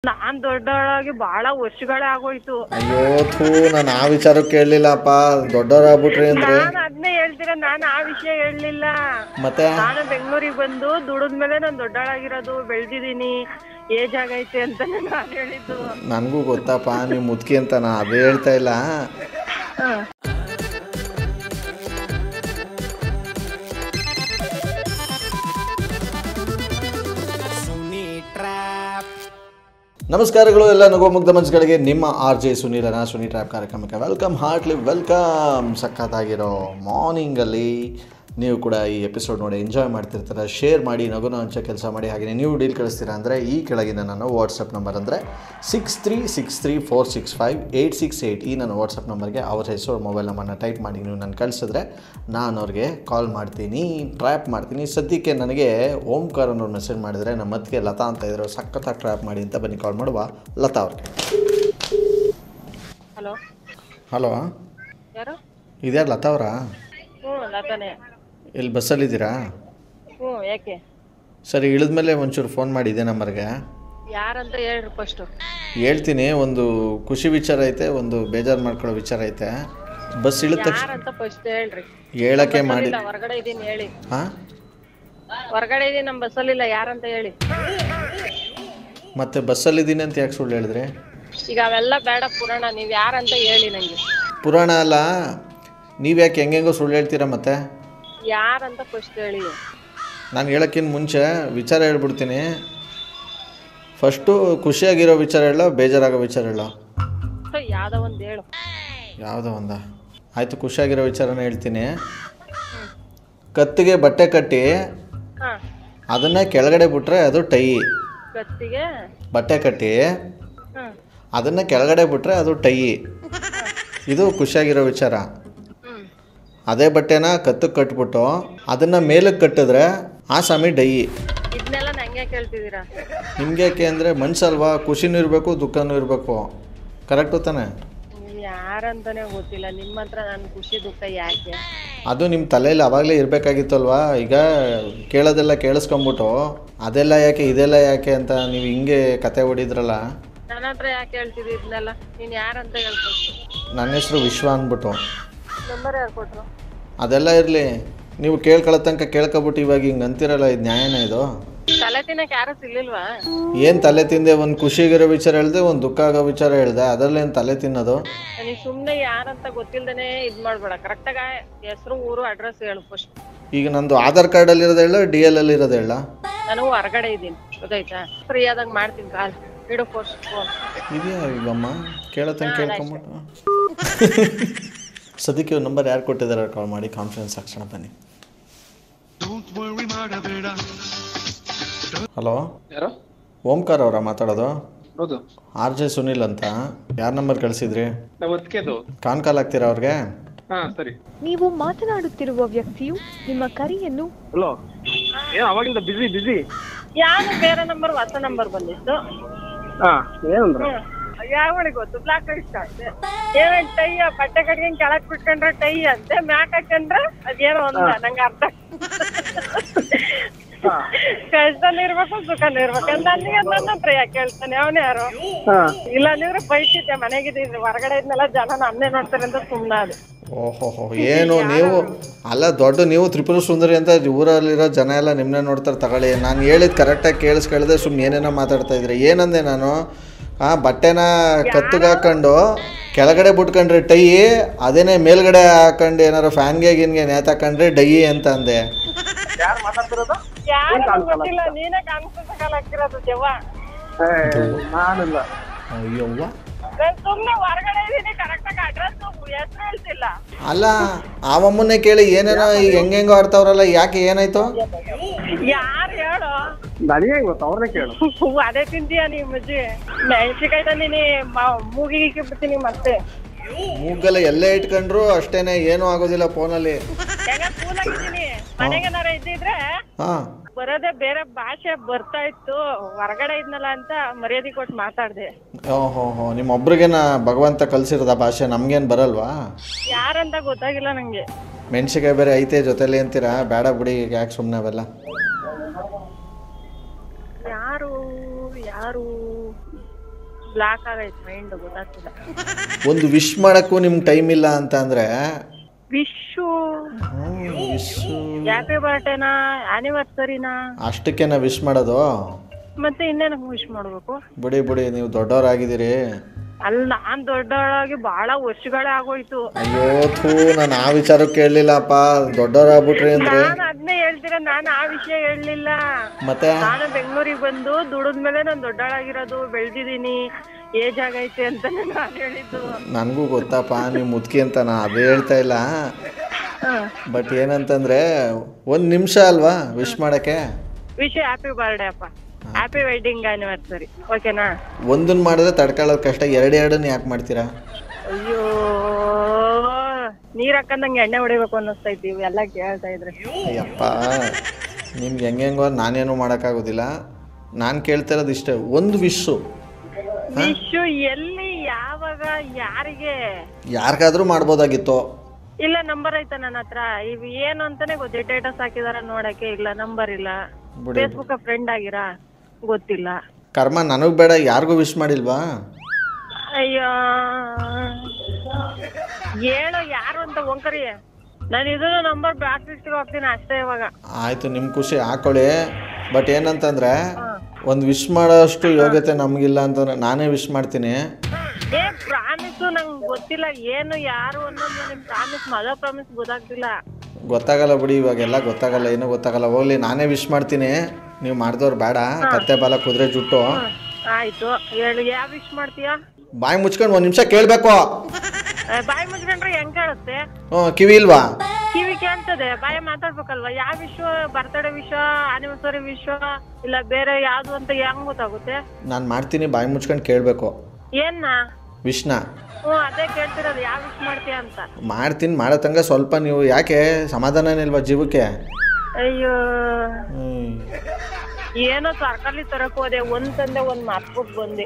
ನಾನ್ ದೊಡ್ಡವಳಾಗಿ ಬಹಳ ವರ್ಷಗಳೇ ಆಗೋಯ್ತು. ಅಯ್ಯೋ ಥೂ, ನಾನು ಆ ವಿಚಾರ ಕೇಳಲಿಲ್ಲಪ್ಪ. ದೊಡ್ಡವರಾಗ್ಬಿಟ್ರಿ ಅಂದ್ರೆ ನಾನು ಅದನ್ನೇ ಹೇಳ್ತೀರ, ನಾನು ಆ ವಿಷಯ ಹೇಳಲಿಲ್ಲ. ಮತ್ತೆ ನಾನು ಬೆಂಗಳೂರಿಗೆ ಬಂದು ದುಡಿದ್ಮೇಲೆ ನಾನು ದೊಡ್ಡವಳಾಗಿರೋದು, ಬೆಳೆದಿದ್ದೀನಿ, ಏಜ್ ಆಗೈತೆ ಅಂತ ನಾನು ಹೇಳಿದ್ದು. ನನಗೂ ಗೊತ್ತಪ್ಪ ನೀವು ಮುದುಕಿ ಅಂತ, ನಾ ಅದೇ ಹೇಳ್ತಾ ಇಲ್ಲ. ನಮಸ್ಕಾರಗಳು ಎಲ್ಲ ನಗೋಮುಗ್ಧ ಮನಸ್ಸುಗಳಿಗೆ. ನಿಮ್ಮ RJ ಸುನೀಲನ ಸುನಿ ಟ್ರ್ಯಾಪ್ ಕಾರ್ಯಕ್ರಮಕ್ಕೆ ವೆಲ್ಕಮ್, ಹಾರ್ಟ್ಲಿ ವೆಲ್ಕಮ್. ಸಖತ್ತಾಗಿರೋ ಮಾರ್ನಿಂಗಲ್ಲಿ ನೀವು ಕೂಡ ಈ ಎಪಿಸೋಡ್ ನೋಡಿ ಎಂಜಾಯ್ ಮಾಡ್ತಿರ್ತೀರ. ಶೇರ್ ಮಾಡಿ, ನಗುನ ಹಂಚೋ ಕೆಲಸ ಮಾಡಿ. ಹಾಗೆಯೇ ನೀವು ಡೀಲ್ ಕಳಿಸ್ತೀರಾ ಅಂದರೆ ಈ ಕೆಳಗಿನ ನನ್ನ ವಾಟ್ಸಪ್ ನಂಬರ್ ಅಂದರೆ 6363465868 ಈ ನನ್ನ ವಾಟ್ಸಪ್ ನಂಬರ್ಗೆ ಅವ್ರ ಹೆಸರು, ಮೊಬೈಲ್ ನಂಬರ್ನ ಟೈಪ್ ಮಾಡಿ ನೀವು ನಾನು ಕಳಿಸಿದ್ರೆ ನಾನು ಅವ್ರಿಗೆ ಕಾಲ್ ಮಾಡ್ತೀನಿ, ಟ್ರ್ಯಾಪ್ ಮಾಡ್ತೀನಿ. ಸದ್ಯಕ್ಕೆ ನನಗೆ ಓಂಕಾರ ಅನ್ನೋರು ಮೆಸೇಜ್ ಮಾಡಿದರೆ ನಮ್ಮ ಮತ್ತಿಗೆ ಲತಾ ಅಂತ ಇದ್ರು, ಸಖತ್ತಾಗಿ ಟ್ರ್ಯಾಪ್ ಮಾಡಿ ಅಂತ. ಬನ್ನಿ ಕಾಲ್ ಮಾಡುವ ಲತಾ ಅವ್ರಿಗೆ. ಹಲೋ ಹಲೋ, ಯಾರು? ಇದ್ಯಾರು ಲತಾ ಅವರಾ? ಲತಾನೇ. ಇಲ್ಲಿ ಬಸ್ಸಲ್ಲಿದ್ದೀರಾ? ಯಾಕೆ? ಸರಿ, ಇಳಿದ್ಮೇಲೆ ಒಂಚೂರು ಫೋನ್ ಮಾಡಿ ಇದೇ ನಂಬರ್ಗೆ. ಯಾರಂತ ಹೇಳ್ರಿ ಫಸ್ಟು. ಹೇಳ್ತೀನಿ. ಒಂದು ಖುಷಿ ವಿಚಾರ ಐತೆ, ಒಂದು ಬೇಜಾರು ಮಾಡ್ಕೊಳ್ಳೋ ವಿಚಾರ ಐತೆ. ಬಸ್ ಇಳಿದ ತಕ್ಷಣ ಯಾರಂತ ಫಸ್ಟ್ ಹೇಳ್ರಿ. ಹೇಳಕ್ಕೆ ಮಾಡಿ. ಹೊರಗಡೆ ಇದೀನಿ ಹೇಳಿ. ಹಾಂ, ಹೊರಗಡೆ ಇದೀನಿ, ನಮ್ಮ ಬಸ್ಸಲ್ಲಿಲ್ಲ, ಯಾರಂತ ಹೇಳಿ. ಮತ್ತೆ ಬಸ್ಸಲ್ಲಿದ್ದೀನಿ ಅಂತ ಯಾಕೆ ಸುಳ್ಳು ಹೇಳಿದ್ರಿ? ಈಗ ಅವೆಲ್ಲ ಬೇಡ ಪುರಾಣ, ನೀವು ಯಾರಂತ ಹೇಳಿ ನಂಗೆ. ಪುರಾಣ ಅಲ್ಲ, ನೀವು ಯಾಕೆ ಹೆಂಗೆಂಗೋ ಸುಳ್ಳು ಹೇಳ್ತೀರಾ? ಮತ್ತೆ ಯಾರಂತ ಫಸ್ಟ್ ಹೇಳಿ. ನಾನು ಹೇಳೋಕ್ಕಿಂತ ಮುಂಚೆ ವಿಚಾರ ಹೇಳ್ಬಿಡ್ತೀನಿ. ಫಸ್ಟು ಖುಷಿಯಾಗಿರೋ ವಿಚಾರ ಹೇಳೋ, ಬೇಜಾರಾಗೋ ವಿಚಾರ ಹೇಳೋ? ಯಾವುದೋ ಒಂದು ಹೇಳು. ಯಾವುದೋ ಒಂದ? ಆಯಿತು, ಖುಷಿಯಾಗಿರೋ ವಿಚಾರನ ಹೇಳ್ತೀನಿ. ಕತ್ತಿಗೆ ಬಟ್ಟೆ ಕಟ್ಟಿ ಅದನ್ನು ಕೆಳಗಡೆ ಬಿಟ್ರೆ ಅದು ಟೈ. ಕತ್ತಿಗೆ ಬಟ್ಟೆ ಕಟ್ಟಿ ಅದನ್ನು ಕೆಳಗಡೆ ಬಿಟ್ರೆ ಅದು ಟೈ. ಇದು ಖುಷಿಯಾಗಿರೋ ವಿಚಾರ. ಅದೇ ಬಟ್ಟೆನ ಕತ್ತಕ್ಕೆ ಕಟ್ಬಿಟ್ಟು ಅದನ್ನು ಮೇಲಕ್ಕೆ ಕಟ್ಟಿದ್ರೆ ಆ ಸ್ವಾಮಿ ಡೈ. ಇದನ್ನೆಲ್ಲ ನಂಗೆ ಕೇಳ್ತಿದ್ದೀರಾ? ನಿಮ್ಗೆ ಯಾಕೆ ಅಂದರೆ ಮನ್ಸಲ್ವಾ, ಖುಷಿನೂ ಇರಬೇಕು, ದುಃಖನೂ ಇರಬೇಕು. ಕರೆಕ್ಟು ತಾನೆ? ಯಾರಂತಾನೆ ಗೊತ್ತಿಲ್ಲ, ನಿಮ್ಮ ಹತ್ರ ನಾನು ಖುಷಿ ದುಃಖ ಯಾಕೆ? ಅದು ನಿಮ್ಮ ತಲೆಯಲ್ಲಿ ಆವಾಗಲೇ ಇರಬೇಕಾಗಿತ್ತಲ್ವಾ. ಈಗ ಕೇಳೋದೆಲ್ಲ ಕೇಳಿಸ್ಕೊಂಬಿಟ್ಟು ಅದೆಲ್ಲ ಯಾಕೆ ಇದೆಲ್ಲ ಯಾಕೆ ಅಂತ ನೀವು ಹಿಂಗೆ ಕತೆ ಹೊಡಿದ್ರಲ್ಲ. ನನ್ನ ಹತ್ರ ಯಾಕೆ ಹೇಳ್ತಿದ್ದಿ ಇದನ್ನೆಲ್ಲ? ನೀನು ಯಾರಂತ ಹೇಳ್ಕೊಟ್ಟು? ನನ್ನ ಹೆಸರು ವಿಶ್ವ ಅಂದ್ಬಿಟ್ಟು. ನಂಬರ್ ಯಾರು ಕೊಟ್ಟರು? ಅದೆಲ್ಲ ಇರಲಿ, ನೀವು ಕೇಳ್ಕೊಳ್ಳೋ ತನಕ ಕೇಳ್ಕೊಬಿಟ್ಟು ಇವಾಗ ಹಿಂಗೆ ಅಂತಿರಲ್ಲ, ಇದು ನ್ಯಾಯನ ಇದು? ತಲೆ ತಿನ್ನಕ್ಕೆ ಯಾರು ಸಿಗ್ಲಿಲ್ವಾ? ಏನು ತಲೆ ತಿಂದೆ? ಒಂದು ಖುಷಿಗಿರೋ ವಿಚಾರ ಹೇಳಿದೆ, ಒಂದು ದುಃಖ ಆಗೋ ವಿಚಾರ ಹೇಳಿದೆ, ಅದರಲ್ಲೇನು ತಲೆ ತಿನ್ನೋದು? ನೀನು ಸುಮ್ಮನೆ ಯಾರಂತ ಗೊತ್ತಿಲ್ದೇ ಇದು ಮಾಡಬೇಡ. ಕರೆಕ್ಟಾಗಿ ಹೆಸರು, ಊರು, ಅಡ್ರೆಸ್ ಹೇಳು ಫಸ್ಟ್. ಈಗ ನಂದು ಆಧಾರ್ ಕಾರ್ಡಲ್ಲಿರೋದು ಹೇಳ, DL ಅಲ್ಲಿರೋದು ಹೇಳ? ನಾನು ಹೊರಗಡೆ ಇದ್ದೀನಿ, ಗೊತ್ತಾಯ್ತಾ? ಫ್ರೀ ಆದಾಗ ಮಾಡ್ತೀನಿ ಕಾಲ್. ಇಡು ಫಸ್ಟ್ ಫೋನ್. ಇದೆಯಾ ಈಗಮ್ಮ? ಕೇಳತ್ತಂಗೆ ಕೇಳ್ಕೊಂಬಿಟ್ಟು ಸದ್ಯಕ್ಕೆ ಒಂದು ನಂಬರ್ ಯಾರು ಕೊಟ್ಟಿದ್ದಾರೆ ಕಾಲ್ ಮಾಡಿ, ಕಾನ್ಫರೆನ್ಸ್ ಹಾಕ್ಸೋಣ ಬನ್ನಿ. ಹಲೋ, ಯಾರು? ಓಂಕಾರ ಅವರ ಮಾತಾಡೋದು? ಹೌದು. RJ ಸುನಿಲ್ ಅಂತ. ಯಾರು ನಂಬರ್ ಕಳಿಸಿದ್ರಿ? ಕಾನ್ ಕಾಲ್ ಆಗ್ತೀರಾ ಅವ್ರಿಗೆ? ಸರಿ. ನೀವು ಮಾತನಾಡುತ್ತಿರುವ ವ್ಯಕ್ತಿಯು ನಿಮ್ಮ ಕರೆಯನ್ನು ಹಲೋ, ಏನು ಅವಾಗಿಂದ ಬಿಸಿ? ಯಾರು ಬೇರೆ ನಂಬರ್, ಹೊಸ ನಂಬರ್ ಬಂದಿತ್ತು. ಏನಂದ್ರೆ ಯಾವಳಿಗೆ ಗೊತ್ತು? ಬ್ಲಾಕ್ ಇಷ್ಟ ಅಂತೆ. ಏನ್ ಟೈಯ ಬಟ್ಟೆ ಕಟ್ಕೊಂಡ್ ಕೆಳಕ್ ಬಿಟ್ಕೊಂಡ್ರೆ ಟೈ ಅಂತೆ, ಮ್ಯಾಕ್ ಹಾಕೊಂಡ್ರೆ ಅದೇನೋ ಒಂದ ನಂಗೆ ಅರ್ಥ. ಕಷ್ಟನೂ ಇರ್ಬೇಕು, ಸುಖನೂ ಇರ್ಬೇಕು ಅಂತ ನನಗೆ ನನ್ನ ಹತ್ರ ಯಾಕೆ ಹೇಳ್ತಾನೆ ಅವನೇ? ಯಾರು ಇಲ್ಲ ಅಂದ್ರೆ ಬೈತಿದ್ದೆ, ಮನೆಗಿದ್ದಿದ್ರು, ಹೊರಗಡೆ ಇದ್ನೆಲ್ಲ ಜನ ನನ್ನೇ ನೋಡ್ತಾರೆ ಅಂತ ಸುಮ್ಮನೆ ಅದು. ಓಹೋ, ಏನು ನೀವು ಅಲ್ಲ ದೊಡ್ಡ, ನೀವು ತ್ರಿಪುರ ಸುಂದರಿ ಅಂತ ಊರಲ್ಲಿರೋ ಜನ ಎಲ್ಲ ನಿಮ್ಮನ್ನೇ ನೋಡ್ತಾರೆ. ತಗೊಳ್ಳಿ, ನಾನು ಹೇಳಿದ್ದು ಕರೆಕ್ಟಾಗಿ ಕೇಳಿಸ್ಕೊಳ್ಳದೆ ಸುಮ್ಮನೆ ಏನೇನೋ ಮಾತಾಡ್ತಾ ಇದ್ರೆ. ಏನಂದೆ ನಾನು? ಬಟ್ಟೆನ ಕತ್ತಿಗೆ ಹಾಕೊಂಡು ಕೆಳಗಡೆ ಬಿಟ್ಕೊಂಡ್ರೆ ಟೈ, ಅದೇನೇ ಮೇಲ್ಗಡೆ ಹಾಕೊಂಡು ಏನಾರು ಫ್ಯಾನ್ಗೆ ಗಿನ್ಗೆ ನೇತಾಕೊಂಡ್ರೆ ಡೈ ಅಂತ ಅಂದೆ. ಯಾರು ಗೊತ್ತಿಲ್ಲ, ನೀನೇ ಕಾನ್ಫರೆನ್ಸ್ ಕಾಲ್ ಹಾಕಿರೋದು ದೆವ್ವ. ನಾನಿಲ್ಲ. ಅಯ್ಯವ್ವ, ನಾನು ಸುಮ್ಮನೆ ಹೊರಗಡೆ ಇದೀನಿ, ಕರೆಕ್ಟಾಗಿ ಅಡ್ರೆಸ್ ಹೆಸರು ಹೇಳ್ತಿಲ್ಲ. ಅಲ್ಲ ಅವಮ್ಮನ್ನೇ ಕೇಳಿ ಏನೇನೋ ಈಗ ಹೆಂಗೆಂಗೋ ಆಡ್ತಾವ್ರಲ್ಲ, ಯಾಕೆ ಏನಾಯ್ತು? ಯಾರು ಹೇಳು? ನನಗೆ ಗೊತ್ತು, ಅವ್ರನ್ನೇ ಕೇಳು. ಅದೇ ತಿಂತೀಯ ನೀವು ಮಜ್ಜಿ? ಮೆಣಸಿಕಾಯಿ ತಂದಿನಿ, ಮೂಗಿಗೆ ಬಿಡ್ತೀನಿ ಮತ್ತೆ. ಮೂಗಲ್ಲ ಎಲ್ಲೇ ಇಟ್ಕೊಂಡ್ರು ಅಷ್ಟೇನೆ, ಏನೂ ಆಗೋದಿಲ್ಲ ಫೋನಲ್ಲಿ. ಹೆಂಗ ಕೂಲಾಗಿದ್ದೀನಿ, ಮನೆಗೇನಾರ ಇದ್ದಿದ್ರೆ ಬರೋದೇ ಬೇರೆ ಭಾಷೆ ಬರ್ತಾ ಇತ್ತು. ಹೊರಗಡೆ ಇದ್ನಲ್ಲ ಅಂತ ಮರ್ಯಾದೆ ಕೊಟ್ಟು ಮಾತಾಡ್ದೆ. ಓಹೋ, ನಿಮ್ಮೊಬ್ರಿಗೇನ ಭಗವಂತ ಕಲ್ಸಿರೋದ ಭಾಷೆ? ನಮ್ಗೇನು ಬರಲ್ವಾ? ಯಾರಂತ ಗೊತ್ತಾಗಿಲ್ಲ ನಂಗೆ. ಮೆಣಸಿಕಾಯಿ ಬೇರೆ ಐತೆ ಜೊತೆಲಿ ಅಂತೀರಾ? ಬೇಡ ಬಿಡಿ, ಯಾಕೆ ಸುಮ್ಮನೆ ಅವೆಲ್ಲ. ಯಾರು ಬ್ಲಾಕ್ ಆಗೈತೆ ಮೈಂಡ್, ಗೊತ್ತಾಗ್ತಿಲ್ಲ. ಒಂದು ವಿಶ್ ಮಾಡೋಕ್ಕೂ ನಿಮ್ಗೆ ಟೈಮ್ ಇಲ್ಲ ಅಂತ ಅಂದರೆ ವಿಶು ವಿಶು ಹ್ಯಾಪಿ ಬರ್ಡೇನಾ ಆನಿವರ್ಸರಿನಾ ಅಷ್ಟಕ್ಕೇನ ವಿಶ್ ಮಾಡೋದು? ಮತ್ತೆ ಇನ್ನೇನಕ್ಕೆ ವಿಶ್ ಮಾಡ್ಬೇಕು? ಬಿಡಿ ಬಿಡಿ, ನೀವು ದೊಡ್ಡವರಾಗಿದ್ದೀರಿ. ಅಲ್ಲಿ ನಾನ್ ದೊಡ್ಡವಳಾಗಿ ಬಹಳ ವರ್ಷಗಳೇ ಆಗೋಯ್ತು. ಅಯ್ಯೋ ಥೂ, ನಾನು ಆ ವಿಚಾರ ಕೇಳಲಿಲ್ಲಪ್ಪ, ದೊಡ್ಡವರಾಗ್ಬಿಟ್ರಿ ಅಂದ್ರೆ. ನಾನು ಅದನ್ನೇ ಹೇಳ್ತೀರ, ನಾನು ಆ ವಿಷಯ ಹೇಳಲಿಲ್ಲ. ಮತ್ತೆ ನಾನು ಬೆಂಗಳೂರಿಗೆ ಬಂದು ದುಡಿದ್ಮೇಲೆ ನಾನು ದೊಡ್ಡವಳಾಗಿರೋದು, ಬೆಳೆದಿದ್ದೀನಿ, ಏಜ್ ಆಗೈತೆ ಅಂತ ನಾನು ಹೇಳಿದ್ದು. ನನಗೂ ಗೊತ್ತಪ್ಪ ನೀವು ಮುದುಕಿ ಅಂತ, ನಾನು ಅದೇ ಹೇಳ್ತಾ ಇಲ್ಲ. ಬಟ್ ಏನಂತಂದ್ರೆ 1 ನಿಮಿಷ ಅಲ್ವಾ ವಿಶ್ ಮಾಡೋಕ್ಕೆ? ವಿಷಯ ಹ್ಯಾಪಿ ಬರ್ಡೇ ಅಪ್ಪ, ಹ್ಯಾಪಿ ವೆಡ್ಡಿಂಗ್ ಆನಿವರ್ಸರಿ, ಓಕೆನಾ? ಒಂದನ್ನ ಮಾಡಿದ್ರೆ ತಡ್ಕೊಳ್ಳೋದು ಕಷ್ಟ, ಎರಡನ್ನ ಯಾಕೆ ಮಾಡ್ತೀರಾ? ಅಯ್ಯೋ, ನೀರ್ ಹಾಕಂದಂಗೆ ಎಣ್ಣೆ ಹೊಡಿಬೇಕು ಅನ್ನಿಸ್ತೈತಿ ಇವೆಲ್ಲ ಕೇಳ್ತಾ ಇದ್ರೆ. ಅಯ್ಯಪ್ಪ, ನಿಮ್ಗೆ ಹೆಂಗೆಂಗೋ ನಾನೇನು ಮಾಡೋಕ್ಕಾಗೋದಿಲ್ಲ. ನಾನು ಕೇಳ್ತಿರೋದು ಇಷ್ಟೇ, ಒಂದು ವಿಶ್ಶು. ವಿಶು ಎಲ್ಲಿ, ಯಾವಾಗ, ಯಾರಿಗೆ? ಯಾರಿಗಾದ್ರೂ ಮಾಡ್ಬೋದಾಗಿತ್ತು. ಇಲ್ಲ, ನಂಬರ್ ಐತ ನನ್ನ ಹತ್ರ. ಇವ್ ಏನು ಅಂತಾನೆ ಗೊತ್ತಿಲ್ಲ. ಸ್ಟೇಟಸ್ ಹಾಕಿದಾರ ನೋಡಕ್ಕೆ, ಇಲ್ಲ ನಂಬರ್ ಇಲ್ಲ. ಫೇಸ್ಬುಕ್ ಫ್ರೆಂಡ್ ಆಗಿರಾ ಗೊತ್ತಿಲ್ಲ. ಕರ್ಮ, ನನಗ್ ಬೇಡ, ಯಾರಿಗೂ ವಿಶ್ ಮಾಡಿಲ್ವಾ? ಅಯ್ಯೋ, ಹೇಳೋ ಯಾರು ಅಂತ ಒಂಕರಿ. ನಾನು ಇದನ್ನು ನಂಬರ್ ಬ್ಲಾಕ್ ಲಿಸ್ಟ್ಗೆ ಹೋಗ್ತೀನಿ ಅಷ್ಟೇ ಇವಾಗ. ಆಯ್ತು, ನಿಮ್ ಖುಷಿ ಹಾಕೊಳ್ಳಿ. ಬಟ್ ಏನಂತಂದ್ರೆ ಒಂದು ವಿಶ್ ಮಾಡೋಷ್ಟು ಯೋಗ್ಯತೆ ನಮಗಿಲ್ಲ ಅಂತಂದ್ರೆ ನಾನೇ ವಿಶ್ ಮಾಡ್ತೀನಿ. ಏ ಪ್ರಾಮಿಸು, ನಂಗೆ ಗೊತ್ತಿಲ್ಲ ಏನು ಯಾರು ಅನ್ನೋದು. ನನಗೆ ಪ್ರಾಮಿಸ್, ಮದುವೆ ಪ್ರಾಮಿಸ್ ಗೊತ್ತಾಗ್ತಿಲ್ಲ. ಗೊತ್ತಾಗಲ್ಲ ಬಿಡಿ, ಇವಾಗೆಲ್ಲ ಗೊತ್ತಾಗಲ್ಲ, ಏನೂ ಗೊತ್ತಾಗಲ್ಲ. ಹೋಗ್ಲಿ, ನಾನೇ ವಿಶ್ ಮಾಡ್ತೀನಿ, ನೀವು ಮಾಡಿದವ್ರು ಬೇಡ. ಕತ್ತೆ ಬಾಲ ಕುದುರೆ ಜುಟ್ಟು. ಆಯ್ತು, ಹೇಳು, ಯಾವ ವಿಶ್ ಮಾಡ್ತೀಯಾ? ಬಾಯಿ ಮುಚ್ಕೊಂಡು 1 ನಿಮಿಷ ಕೇಳಬೇಕು. ಬಾಯಿ ಮುಚ್ಕೊಂಡ್ರೆ ಹೆಂಗ್ ಕೇಳುತ್ತೆ? ಕಿವಿ ಇಲ್ವಾ? ಕಿವಿ ಕೇಳ್ತದೆ, ಬಾಯಿ ಮಾತಾಡ್ಬೇಕಲ್ವಾ? ಯಾವ ವಿಶ್ವ, ಬರ್ತಡೇ ವಿಶ್ವ, ಆನಿವರ್ಸರಿ ವಿಶ್ವ, ಇಲ್ಲ ಬೇರೆ ಯಾವ್ದು ಅಂತ ಹೆಂಗ್ ಗೊತ್ತಾಗುತ್ತೆ? ನಾನು ಮಾಡ್ತೀನಿ, ಬಾಯಿ ಮುಚ್ಕೊಂಡು ಕೇಳಬೇಕು. ಏನ್ನ ವಿಶ್ನ? ಅದೇ ಕೇಳ್ತಿರೋದು, ಯಾವ ವಿಶ್ ಮಾಡ್ತೀಯ ಅಂತ. ಮಾಡ್ತೀನಿ, ಮಾಡತಂಗ ಸ್ವಲ್ಪ ನೀವು ಯಾಕೆ ಸಮಾಧಾನ ಇಲ್ವಾ ಜೀವಕ್ಕೆ? ಅಯ್ಯೋ, ಏನೋ ತರಕಾರಿ ತರಕ್ ಹೋದೆ, ಒಂದ್ ತಂದೆ ಒಂದ್ ಮಾರ್ಸ್ಬಿಟ್ಟು ಬಂದೆ.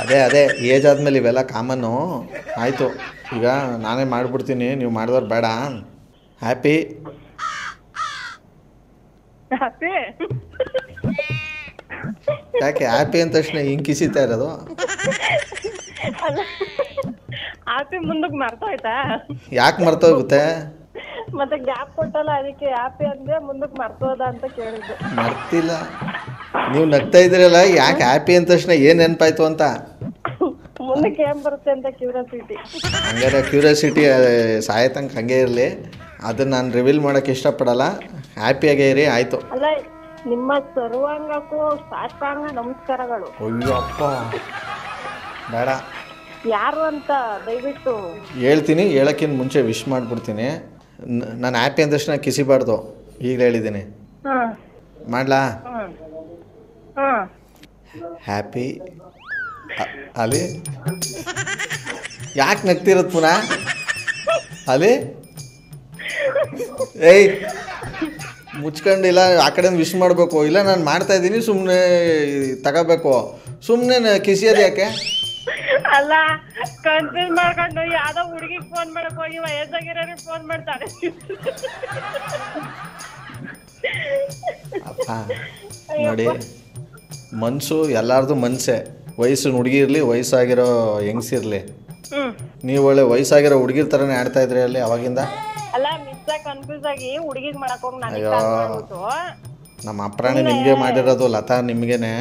ಅದೇ ಏಜ್ ಆದ್ಮೇಲೆ ಇವೆಲ್ಲ ಕಾಮನ್ನು. ಆಯಿತು, ಈಗ ನಾನೇ ಮಾಡಿಬಿಡ್ತೀನಿ, ನೀವು ಮಾಡಿದವ್ರು ಬೇಡ. ಹ್ಯಾಪಿ ಯಾಕೆ ಹ್ಯಾಪಿ ಅಂದ ತಕ್ಷಣ ಹಿಂಗೆ ಕಿಸಿತಾ ಇರೋದು? ಹ್ಯಾಪಿ ಮುಂದಕ್ಕೆ ಮರ್ತೋಯ್ತಾ? ಯಾಕೆ ಮರ್ತೋಗುತ್ತೆ? ಮತ್ತೆ ಗ್ಯಾಪ್ ಕೊಟ್ಟಲ್ಲ, ಅದಕ್ಕೆ ಹ್ಯಾಪಿ ಅಂದ್ರೆ ಮುಂದಕ್ಕೆ ಮರ್ತೋದ ಅಂತ ಕೇಳಿದ್ದು. ಮರ್ತಿಲ್ಲ, ನೀವು ನಗ್ತಾ ಇದ್ದೀರಲ್ಲ, ಯಾಕೆ ಹ್ಯಾಪಿ ಅಂದ ತಕ್ಷಣ ಏನು ನೆನಪಾಯ್ತು ಅಂತ. ಮುಂದಕ್ಕೆ ಏನ್ ಬರುತ್ತೆ ಅಂತ ಕ್ಯೂರಿಯಾಸಿಟಿ. ಹಂಗಾರೆ ಕ್ಯೂರಿಯಾಸಿಟಿ ಸಾಯತಂಕ ಹಂಗೆ ಇರಲಿ, ಅದನ್ನ ನಾನು ರಿವೀಲ್ ಮಾಡೋಕ್ಕೆ ಇಷ್ಟಪಡಲ್ಲ. ಹ್ಯಾಪಿಯಾಗೇ ಇರಿ, ಆಯಿತು. ಅಲ್ಲ, ನಿಮ್ಮ ಸರ್ವಾಂಗಕ್ಕೂ ಸಾಷ್ಟಾಂಗ ನಮಸ್ಕಾರಗಳು. ಅಯ್ಯೋ ಅಪ್ಪ, ಬೇಡ. ಯಾರು ಅಂತ ದಯವಿಟ್ಟು ಹೇಳ್ತೀನಿ, ಹೇಳೋಕ್ಕಿಂತ ಮುಂಚೆ ವಿಶ್ ಮಾಡಿಬಿಡ್ತೀನಿ. ನಾನು ಹ್ಯಾಪಿ ಅಂದ ತಕ್ಷಣ ಕಿಸಿಬಾರ್ದು, ಈಗಲೇ ಹೇಳಿದ್ದೀನಿ. ಮಾಡ್ಲಾ? ಹ್ಯಾಪಿ ಅಲ್ಲಿ ಯಾಕೆ ನಗ್ತಿರೋದು ಪುನಃ ಅಲ್ಲಿ? ಏಯ್, ಮುಚ್ಕೊಂಡಿಲ್ಲ, ಆ ಕಡೆ ವಿಶ್ ಮಾಡಬೇಕು. ಇಲ್ಲ, ನಾನು ಮಾಡ್ತಾ ಇದ್ದೀನಿ, ಸುಮ್ಮನೆ ತಗೋಬೇಕು. ಸುಮ್ಮನೆ ಕಿಸಿಯೋದು ಯಾಕೆ? ಅಲ್ಲ, ಕನ್ಫ್ಯೂಸ್ ಮಾಡ್ಕೊಂಡು ಯಾವ್ದೋ ಹುಡುಗಿಗೆ ಫೋನ್ ಮಾಡಕ್ ಹೋಗಿ ವಯಸ್ಸಾಗಿರೋರಿಗೆ ಫೋನ್ ಮಾಡ್ತಾರೆ. ಅಪ್ಪ ನೋಡಿ, ಮನ್ಸು ಎಲ್ಲಾರ್ದು ಮನ್ಸೆ. ವಯಸ್ಸು ಹುಡುಗಿ ಇರಲಿ, ವಯಸ್ಸಾಗಿರೋ ಹೆಂಗ್ಸಿರ್ಲಿ, ನೀವು ಒಳ್ಳೆ ವಯಸ್ಸಾಗಿರೋ ಹುಡುಗಿರ್ ಥರನೇ ಆಡ್ತಾ ಇದ್ರಿ ಅಲ್ಲಿ ಅವಾಗಿಂದ. ಅಲ್ಲ, ಮಿಸ್ ಕನ್ಫ್ಯೂಸ್ ಆಗಿ ಹುಡುಗಿಗೆ ಮಾಡಕ್ ಹೋಗಿ ಅಯ್ಯೋ, ನಮ್ಮ ಅಪ್ರಾಣಿ ನಿಮಗೆ ಮಾಡಿರೋದು, ಲತಾ ನಿಮಗೇನೆ.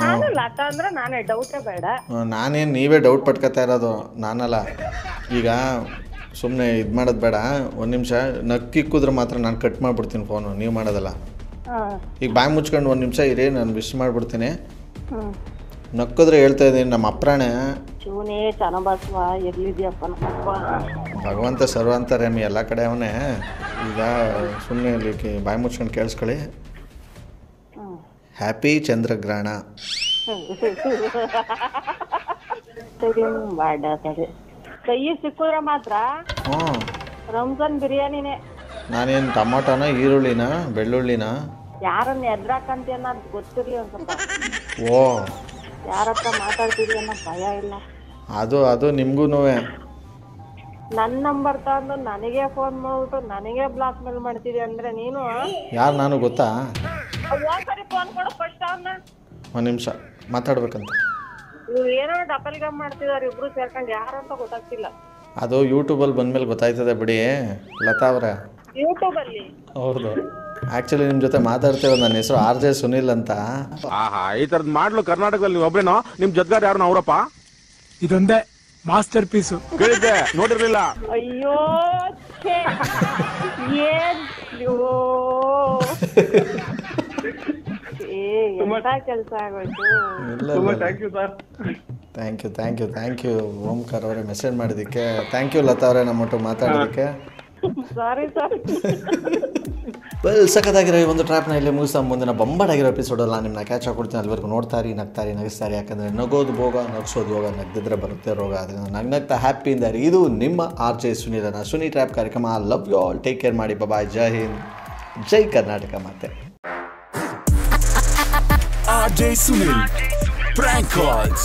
ನಾನು ಲತಾ ಅಂದ್ರೆ ನಾನೇ ಡೌಟೇ ಬೇಡ. ನಾನೇನು ನೀವೇ ಡೌಟ್ ಪಟ್ಕೋತಾ ಇರೋದು, ನಾನಲ್ಲ. ಈಗ ಸುಮ್ಮನೆ ಇದು ಮಾಡೋದು ಬೇಡ. 1 ನಿಮಿಷ ನಕ್ಕಿಕ್ಕಿದ್ರೆ ಮಾತ್ರ ನಾನು ಕಟ್ ಮಾಡಿಬಿಡ್ತೀನಿ ಫೋನು, ನೀವು ಮಾಡೋದಲ್ಲ. ಈಗ ಬಾಯಿ ಮುಚ್ಕೊಂಡು 1 ನಿಮಿಷ ಇರಿ, ನಾನು ವಿಶ್ ಮಾಡಿಬಿಡ್ತೀನಿ. ನಕ್ಕಿದ್ರೆ ಹೇಳ್ತಾ ಇದ್ದೀನಿ, ನಮ್ಮ ಅಪ್ರಾಣೆ ಶಿವನೇ ಚನ್ನಬಸವ ಎಲ್ಲಿದ್ಯಪ್ಪ ನಮ್ಮಪ್ಪ. ಭಗವಂತ ಸರ್ವಂತರ್ಯಾಮಿ ಎಲ್ಲ ಕಡೆ ಅವನೇ. ಈಗ ಸುಮ್ಮನೆ ಇಲ್ಲಿ ಬಾಯಿ ಮುಚ್ಕೊಂಡು ಕೇಳಿಸ್ಕೊಳ್ಳಿ. ಹ್ಯಾಪಿ ಚಂದ್ರಗ್ರಹಣ. ಕೈ ಸಿಕ್ಕಿದ್ರೆ ಮಾತ್ರ ರಂಜಾನ್ ಬಿರಿಯಾನಿನೇ. ನಾನೇನು ಟೊಮಾಟೋನ, ಈರುಳ್ಳಿನ, ಬೆಳ್ಳುಳ್ಳಿನ? ಯಾರನ್ನ ಎದ್ರಾಕಂತ ಅನ್ನೋದು ಗೊತ್ತಿರ್ಲಿ ಒಂದ್ ಸ್ವಲ್ಪ. ಓ, ಯಾರ ಹತ್ರ ಮಾತಾಡ್ತೀರಿ ಅನ್ನೋ ಭಯ ಇಲ್ಲ. ಅದು ನಿಮ್ಗೂ ನನ್ನ ನಂಬರ್ ತಗೊಂಡು ನನಗೆ ಫೋನ್ ಮಾಡ್ಬಿಟ್ಟು ನನಗೆ ಬ್ಲಾಕ್ ಮೇಲ್ ಮಾಡ್ತೀರಿ ಅಂದ್ರೆ ನೀನು ಯಾರು ನಾನು ಗೊತ್ತಾ? ಹೋಗ್ತಾರೆ ಫೋನ್ ಕೊಡು ಫಸ್ಟ್ ಅವ್ನ. ಒಂದು ನಿಮಿಷ ಮಾತಾಡ್ಬೇಕಂತ. ಇವ್ರು ಏನೋ ಡಬಲ್ ಗಮ್ ಮಾಡ್ತಿದಾರೆ ಇಬ್ರು ಸೇರ್ಕೊಂಡು, ಯಾರು ಅಂತ ಗೊತ್ತಾಗ್ತಿಲ್ಲ. ಅದು ಯೂಟ್ಯೂಬಲ್ಲಿ ಬಂದಮೇಲೆ ಗೊತ್ತಾಯ್ತದೆ ಬಿಡಿ ಲತಾ ಅವರೇ. ಯೂಟ್ಯೂಬಲ್ಲಿ? ಹೌದು. ಆ್ಯಕ್ಚುಲಿ ನಿಮ್ಮ ಜೊತೆ ಮಾತಾಡ್ತೇವೆ. ನನ್ನ ಹೆಸರು RJ ಸುನಿಲ್ ಅಂತ. ಈ ಥರದ್ದು ಮಾಡ್ಲು ಕರ್ನಾಟಕದಲ್ಲಿ ನೀವು ಒಬ್ರೇನೋ? ನಿಮ್ಮ ಜೊತೆಗಾರ ಯಾರು ಅವರಪ್ಪ? ಇದೊಂದೇ ಮಾಸ್ಟರ್ ಪೀಸು. ಕೇಳಿದ್ದೆ, ನೋಡಿರ್ಲಿಲ್ಲ. ಅಯ್ಯೋ ಏನ್ ಎಂತ ಕೆಲಸ ಆಗೋಯ್ತು. ಥ್ಯಾಂಕ್ ಯು ಓಂಕಾರ್ ಅವರೇ ಮೆಸೇಜ್ ಮಾಡಿದ್ದಕ್ಕೆ. ಥ್ಯಾಂಕ್ ಯು ಲತಾ ಅವರೇ ನಮ್ಮೊಟ್ಟು ಮಾತಾಡೋದಕ್ಕೆ. ಸಾರಿ ವೆಲ್, ಸಖತ್ತಾಗಿರೋ ಈ ಒಂದು ಟ್ರ್ಯಾಪ್ನ ಇಲ್ಲಿ ಮುಗಿಸ್ತಾ ಮುಂದಿನ ಬಂಬಾಡಾಗಿರೋ ಎಪಿಸೋಡಲ್ಲ ನಿಮ್ಮನ್ನ ಕ್ಯಾಚ್ ಹಾಕೊಡ್ತೀನಿ. ಅಲ್ಲಿವರೆಗೂ ನೋಡ್ತಾರಿ, ನಗ್ತಾರಿ, ನಗಿಸ್ತಾರಿ. ಯಾಕಂದರೆ ನಗೋದು ಭೋಗ, ನಗಿಸೋದು ಯೋಗ, ನಗ್ದಿದ್ರೆ ಬರುತ್ತೆ ರೋಗ. ಅದರಿಂದ ನಗ್ನಗ್ತಾ ಹ್ಯಾಪಿಯಿಂದ ಇರಿ. ಇದು ನಿಮ್ಮ RJ ಸುನಿಲನ ಸುನಿ ಟ್ರ್ಯಾಪ್ ಕಾರ್ಯಕ್ರಮ. Love you all, take care ಮಾಡಿ, ಬಾಯ್, ಜೈ ಹಿಂದ್, ಜೈ ಕರ್ನಾಟಕ. ಮತ್ತೆ RJ Sunil Prank Calls.